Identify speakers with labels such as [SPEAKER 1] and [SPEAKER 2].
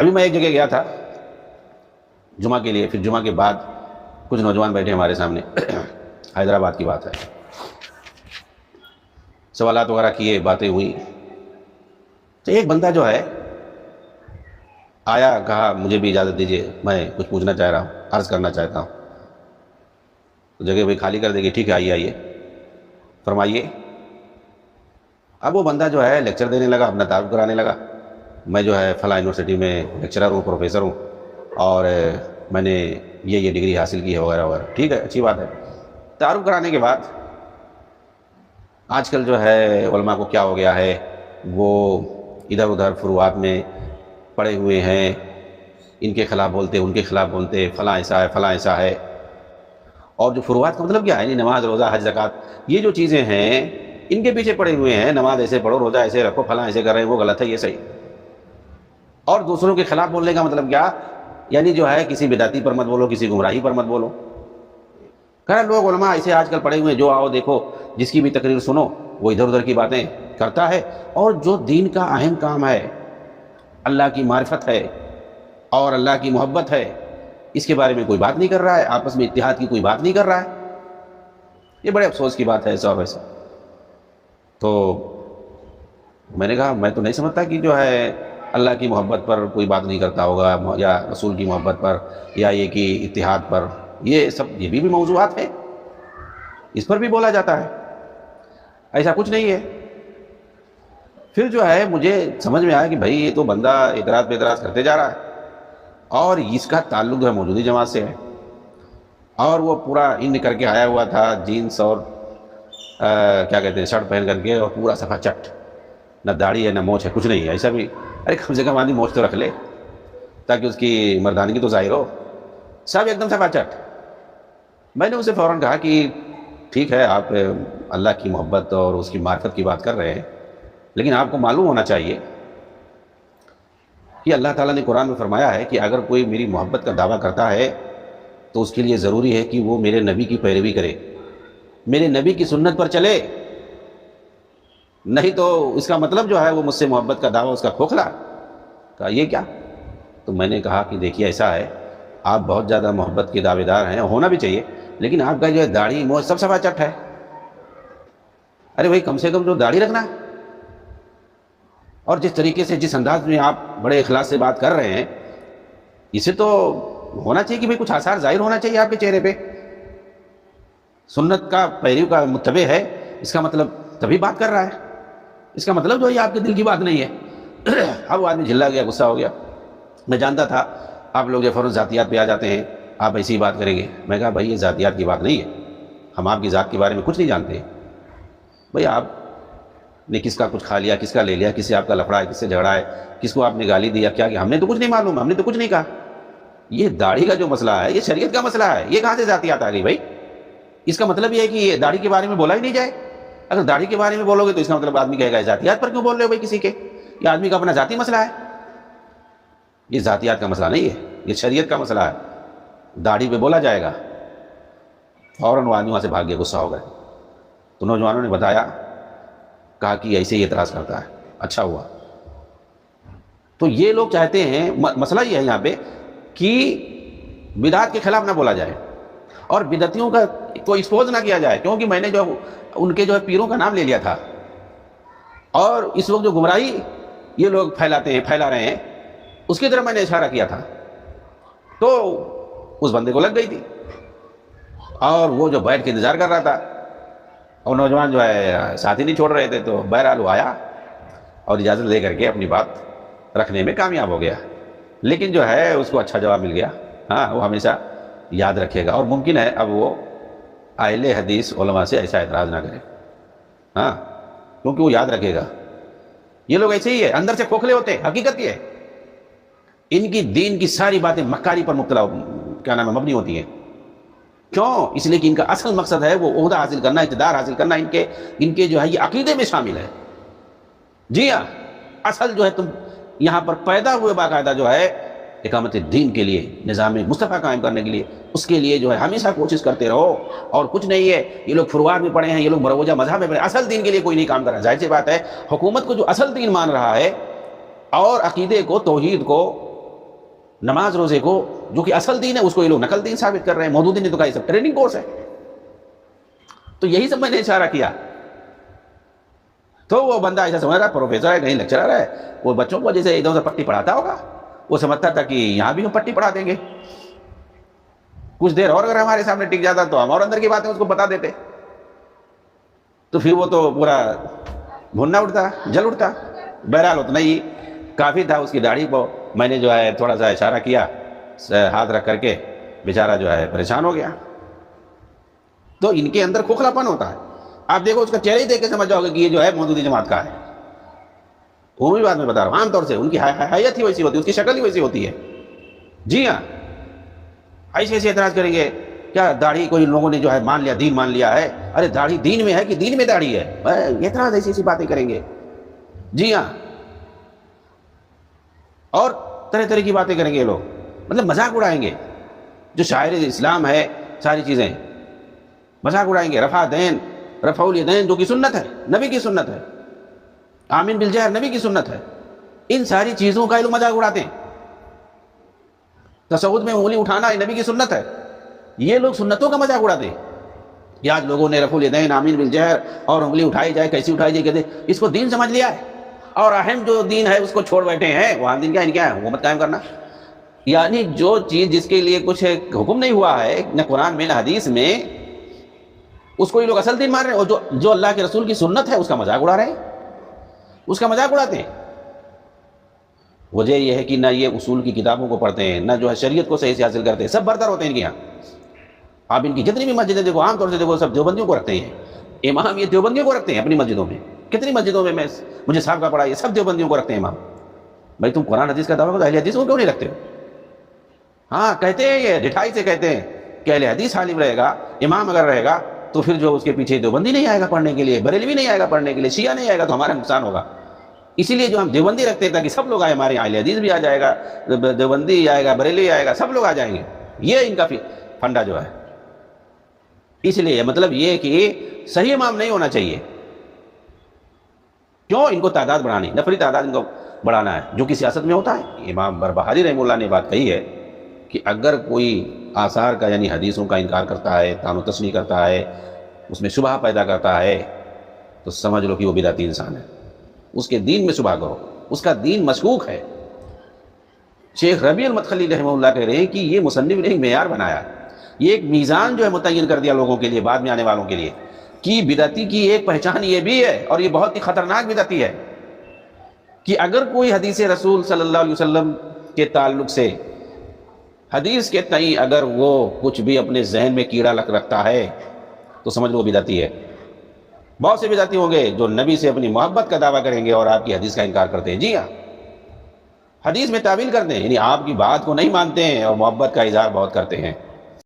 [SPEAKER 1] ابھی میں ایک جگہ گیا تھا جمعہ کے لیے، پھر جمعہ کے بعد کچھ نوجوان بیٹھے ہمارے سامنے، حیدرآباد کی بات ہے، سوالات وغیرہ کیے، باتیں ہوئی، تو ایک بندہ جو ہے آیا، کہا مجھے بھی اجازت دیجیے، میں کچھ پوچھنا چاہ رہا ہوں، عرض کرنا چاہتا ہوں۔ تو جگہ بھائی خالی کر دے گی، ٹھیک ہے آئیے آئیے، فرمائیے۔ اب وہ بندہ جو ہے لیکچر دینے لگا، اپنا تعارف کرانے لگا، میں جو ہے فلاں یونیورسٹی میں لیکچرر ہوں، پروفیسر ہوں، اور میں نے یہ ڈگری حاصل کی ہے وغیرہ وغیرہ۔ ٹھیک ہے، اچھی بات ہے۔ تعارف کرانے کے بعد آج کل جو ہے علماء کو کیا ہو گیا ہے، وہ ادھر ادھر فروعات میں پڑے ہوئے ہیں، ان کے خلاف بولتے، ان کے خلاف بولتے، فلاں ایسا ہے، فلاں ایسا ہے۔ اور جو فروعات کا مطلب کیا ہے، نماز، روزہ، حج، زکوٰۃ، یہ جو چیزیں ہیں ان کے پیچھے پڑے ہوئے ہیں، نماز ایسے پڑھو، روزہ ایسے رکھو، فلاں ایسے کر رہے ہیں، وہ غلط ہے، یہ صحیح۔ اور دوسروں کے خلاف بولنے کا مطلب کیا، یعنی جو ہے کسی بدعتی پر مت بولو، کسی گمراہی پر مت بولو۔ کہ لوگ علماء ایسے آج کل پڑے ہوئے ہیں، جو آؤ دیکھو، جس کی بھی تقریر سنو وہ ادھر ادھر کی باتیں کرتا ہے، اور جو دین کا اہم کام ہے، اللہ کی معرفت ہے اور اللہ کی محبت ہے، اس کے بارے میں کوئی بات نہیں کر رہا ہے، آپس میں اتحاد کی کوئی بات نہیں کر رہا ہے۔ یہ بڑے افسوس کی بات ہے، ایسا اور ویسا۔ تو میں نے کہا میں تو نہیں سمجھتا کہ جو ہے اللہ کی محبت پر کوئی بات نہیں کرتا ہوگا، یا رسول کی محبت پر، یا یہ کہ اتحاد پر، یہ سب یہ بھی موضوعات ہیں، اس پر بھی بولا جاتا ہے، ایسا کچھ نہیں ہے۔ پھر جو ہے مجھے سمجھ میں آیا کہ بھائی یہ تو بندہ اعتراض پہ اعتراض کرتے جا رہا ہے، اور اس کا تعلق جو ہے موجودی جماعت سے ہے، اور وہ پورا ان کر کے آیا ہوا تھا، جینس اور کیا کہتے ہیں شرٹ پہن کر کے، اور پورا صفا چٹ، نہ داڑھی ہے نہ موچھ ہے، کچھ نہیں ہے، ایسا بھی۔ ارے کم سے کم آدمی موچھ تو رکھ لے تاکہ اس کی مردانگی تو ظاہر ہو، سب ایک دم صفا چٹ۔ میں نے اسے فوراً کہا کہ ٹھیک ہے، آپ اللہ کی محبت اور اس کی معرفت کی بات کر رہے ہیں، لیکن آپ کو معلوم ہونا چاہیے کہ اللہ تعالیٰ نے قرآن میں فرمایا ہے کہ اگر کوئی میری محبت کا دعویٰ کرتا ہے تو اس کے لیے ضروری ہے کہ وہ میرے نبی کی پیروی کرے، میرے نبی کی سنت پر چلے، نہیں تو اس کا مطلب جو ہے وہ مجھ سے محبت کا دعویٰ اس کا کھوکھلا۔ کہا یہ کیا؟ تو میں نے کہا کہ دیکھیے ایسا ہے، آپ بہت زیادہ محبت کے دعوے دار ہیں، ہونا بھی چاہیے، لیکن آپ کا جو ہے داڑھی موچھ سب صفا چٹ ہے۔ ارے بھائی کم سے کم جو داڑھی رکھنا، اور جس طریقے سے جس انداز میں آپ بڑے اخلاص سے بات کر رہے ہیں، اسے تو ہونا چاہیے کہ بھئی کچھ آثار ظاہر ہونا چاہیے آپ کے چہرے پہ، سنت کا پیرو کا متبع ہے، اس کا مطلب تبھی بات کر رہا ہے، اس کا مطلب جو ہے آپ کے دل کی بات نہیں ہے۔ اب وہ آدمی جھلا گیا، غصہ ہو گیا۔ میں جانتا تھا آپ لوگ جو فوراً ذاتیات پہ آ جاتے ہیں، آپ ایسی ہی بات کریں گے۔ میں کہا بھائی یہ ذاتیات کی بات نہیں ہے، ہم آپ کی ذات کے بارے میں کچھ نہیں جانتے۔ بھائی آپ نے کس کا کچھ کھا لیا، کس کا لے لیا، کس سے آپ کا لفڑا ہے، کس سے جھگڑا ہے، کس کو آپ نے گالی دیا، کیا ہم نے تو کچھ نہیں معلوم، ہم نے تو کچھ نہیں کہا۔ یہ داڑھی کا جو مسئلہ ہے یہ شریعت کا مسئلہ ہے، یہ کہاں سے ذاتیات آ گئی بھائی؟ اس کا مطلب یہ ہے کہ یہ داڑھی کے بارے میں بولا ہی نہیں جائے۔ اگر داڑھی کے بارے میں بولو گے تو اس کا مطلب آدمی کہے گا ذاتیات پر کیوں بول رہے ہو بھائی کسی کے؟ یہ آدمی کا اپنا ذاتی مسئلہ ہے، یہ ذاتیات کا مسئلہ نہیں ہے، یہ شریعت کا مسئلہ ہے۔ داڑھی پہ بولا جائے گا، فوراً وہ آدمی وہاں سے بھاگ گئے، غصہ ہو گئے۔ تو نوجوانوں نے بتایا، کہا کہ ایسے ہی اعتراض کرتا ہے۔ اچھا ہوا۔ تو یہ لوگ چاہتے ہیں، مسئلہ یہ ہے یہاں پہ کہ بدعات کے خلاف نہ بولا جائے اور بدعتیوں کا کو ایکسپوز نہ کیا جائے، کیونکہ میں نے جو ان کے جو ہے پیروں کا نام لے لیا تھا، اور اس وقت جو گمراہی یہ لوگ پھیلا رہے ہیں، اس کی طرف میں نے اشارہ کیا تھا، تو اس بندے کو لگ گئی تھی، اور وہ جو بیٹھ کے انتظار کر رہا تھا، اور نوجوان جو ہے ساتھی نہیں چھوڑ رہے تھے، تو بہرحال وہ آیا اور اجازت لے کر کے اپنی بات رکھنے میں کامیاب ہو گیا۔ لیکن جو ہے اس کو اچھا جواب مل گیا، ہاں وہ ہمیشہ یاد رکھے گا، اور ممکن ہے اب وہ اہل حدیث علماء سے ایسا اعتراض نہ کرے، ہاں کیونکہ وہ یاد رکھے گا۔ یہ لوگ ایسے ہی ہے، اندر سے کھوکھلے ہوتے ہیں، حقیقت یہ ہے، ان کی دین کی ساری باتیں مکاری پر مبنی ہوتی ہیں۔ کیوں؟ اس لیے کہ ان کا اصل مقصد ہے وہ عہدہ حاصل کرنا، اقتدار حاصل کرنا، ان کے جو ہے یہ عقیدے میں شامل ہے۔ جی ہاں، اصل جو ہے تم یہاں پر پیدا ہوئے باقاعدہ جو ہے اقامت دین کے لیے، نظام مصطفیٰ قائم کرنے کے لیے، اس کے لیے جو ہے ہمیشہ کوشش کرتے رہو، اور کچھ نہیں ہے۔ یہ لوگ فروعات میں پڑے ہیں، یہ لوگ مروجہ مذہب میں پڑے ہیں، اصل دین کے لیے کوئی نہیں کام کر رہا۔ ظاہر سی بات ہے، حکومت کو جو اصل دین مان رہا ہے اور عقیدے کو، توحید کو نماز روزے کو جو کہ اصل دین ہے اس کو یہ لوگ نقل دین ثابت کر رہے ہیں. مودودی نے تو کہا یہ سب ٹریننگ کورس ہے. تو یہی سب میں نے اشارہ کیا. تو وہ بندہ ایسا سمجھ رہا ہے پروفیسر ہے کہیں لیکچرر ہے, وہ بچوں کو جیسے ادھر ادھر پٹی پڑھاتا ہوگا, وہ سمجھتا تھا کہ یہاں بھی ہم پٹی پڑھا دیں گے. کچھ دیر اور اگر ہمارے سامنے ٹک جاتا تو ہم اور اندر کی باتیں اس کو بتا دیتے, تو پھر وہ تو پورا بھوننا اٹھتا, جل اٹھتا. بہرحال اتنا ہی کافی تھا. اس کی داڑھی کو میں نے جو ہے تھوڑا سا اشارہ کیا ہاتھ رکھ کر کے, بیچارہ جو ہے پریشان ہو گیا. تو ان کے اندر کھوکھلا پن ہوتا ہے. آپ دیکھو اس کا چہرہ ہی دیکھ کے سمجھ جاؤ گے کہ یہ جو ہے مودودی جماعت کا ہے. عمومی بات میں بتا رہا ہوں, عام طور سے ان کی حیت ہی ویسی ہوتی ہے, اس کی شکل ہی ویسی ہوتی ہے. جی ہاں, ایسے ایسے اعتراض کریں گے کیا داڑھی کوئی لوگوں نے جو ہے مان لیا, دین مان لیا ہے. ارے داڑھی دین میں ہے کہ دین میں داڑھی ہے؟ اعتراض ایسی ایسی باتیں کریں گے. جی ہاں, اور طرح طرح کی باتیں کریں گے یہ لوگ, مطلب مذاق اڑائیں گے. جو شاعر اسلام ہے ساری چیزیں مذاق اڑائیں گے. رفع دین, رفع الیدین جو کہ سنت ہے, نبی کی سنت ہے. آمین بالجہر نبی کی سنت ہے. ان ساری چیزوں کا یہ لوگ مذاق اڑاتے ہیں. تشہد میں انگلی اٹھانا یہ نبی کی سنت ہے. یہ لوگ سنتوں کا مذاق اڑاتے ہیں. یہ آج لوگوں نے رفع الیدین, آمین بالجہر اور انگلی اٹھائی جائے, کیسی اٹھائی جائے, کہتے اس کو دین سمجھ لیا ہے, اور اہم جو دین ہے اس کو چھوڑ بیٹھے ہیں. وہ دین کیا ہے؟ حکومت قائم کرنا. یعنی جو چیز جس کے لیے کچھ حکم نہیں ہوا ہے نہ قرآن میں نہ حدیث میں, اس کو یہ لوگ اصل دین مان رہے ہیں. اور جو اللہ کے رسول کی سنت ہے اس کا مذاق اڑا رہے ہیں, اس کا مذاق اڑاتے ہیں. وجہ یہ ہے کہ نہ یہ اصول کی کتابوں کو پڑھتے ہیں, نہ جو ہے شریعت کو صحیح سے حاصل کرتے ہیں. سب برتر ہوتے ہیں ان کے یہاں. آپ ان کی جتنی بھی مسجدیں دیکھو, عام طور سے دیکھو سب دیوبندیوں کو رکھتے ہیں. امام یہ دیوبندیوں کو رکھتے ہیں اپنی مسجدوں میں. کتنی مسجدوں میں مجھے صاحب کا پڑھا, یہ سب دیوبندیوں کو رکھتے ہیں امام. بھائی تم قرآن حدیث کا دعویٰ کرو, اہل حدیث کو کیوں نہیں رکھتے ہو؟ ہاں کہتے ہیں, یہ ڈٹھائی سے کہتے ہیں کہ اہل حدیث عالم رہے گا, امام اگر رہے گا تو پھر جو اس کے پیچھے دیوبندی نہیں آئے گا پڑھنے کے لیے, بریلوی نہیں آئے گا پڑھنے کے لیے, شیعہ نہیں آئے گا, تو ہمارا نقصان ہوگا. اسی لیے جو ہم دیوبندی رکھتے ہیں تاکہ سب لوگ آئے, ہمارے اہل حدیث بھی آ جائے گا, دیوبندی آئے گا, بریلوی آئے گا, سب لوگ آ جائیں گے. یہ ان کا فنڈا جو ہے. اس لیے مطلب یہ کہ صحیح امام نہیں ہونا چاہیے. کیوں؟ ان کو تعداد بڑھانی, نفری تعداد ان کو بڑھانا ہے, جو کہ سیاست میں ہوتا ہے. امام بربہاری رحمہ اللہ نے بات کہی ہے کہ اگر کوئی آثار کا یعنی حدیثوں کا انکار کرتا ہے, طعن و تشنیع کرتا ہے, اس میں شبہ پیدا کرتا ہے, تو سمجھ لو کہ وہ بدعتی انسان ہے. اس کے دین میں شبہ کرو, اس کا دین مشکوک ہے. شیخ ربیع المدخلی رحمہ اللہ کہہ رہے ہیں کہ یہ مصنف نے ایک معیار بنایا, یہ ایک میزان جو ہے متعین کر دیا لوگوں کے لیے, بعد میں آنے والوں کے لیے, کہ بدعتی کی ایک پہچان یہ بھی ہے, اور یہ بہت ہی خطرناک بدعتی ہے, کہ اگر کوئی حدیث رسول صلی اللہ علیہ وسلم کے تعلق سے حدیث کے تئیں اگر وہ کچھ بھی اپنے ذہن میں کیڑا رکھتا ہے تو سمجھ لو بدعتی ہے. بہت سے بدعتی ہوں گے جو نبی سے اپنی محبت کا دعویٰ کریں گے اور آپ کی حدیث کا انکار کرتے ہیں. جی ہاں, حدیث میں تعویل کرتے ہیں, یعنی آپ کی بات کو نہیں مانتے ہیں اور محبت کا اظہار بہت کرتے ہیں.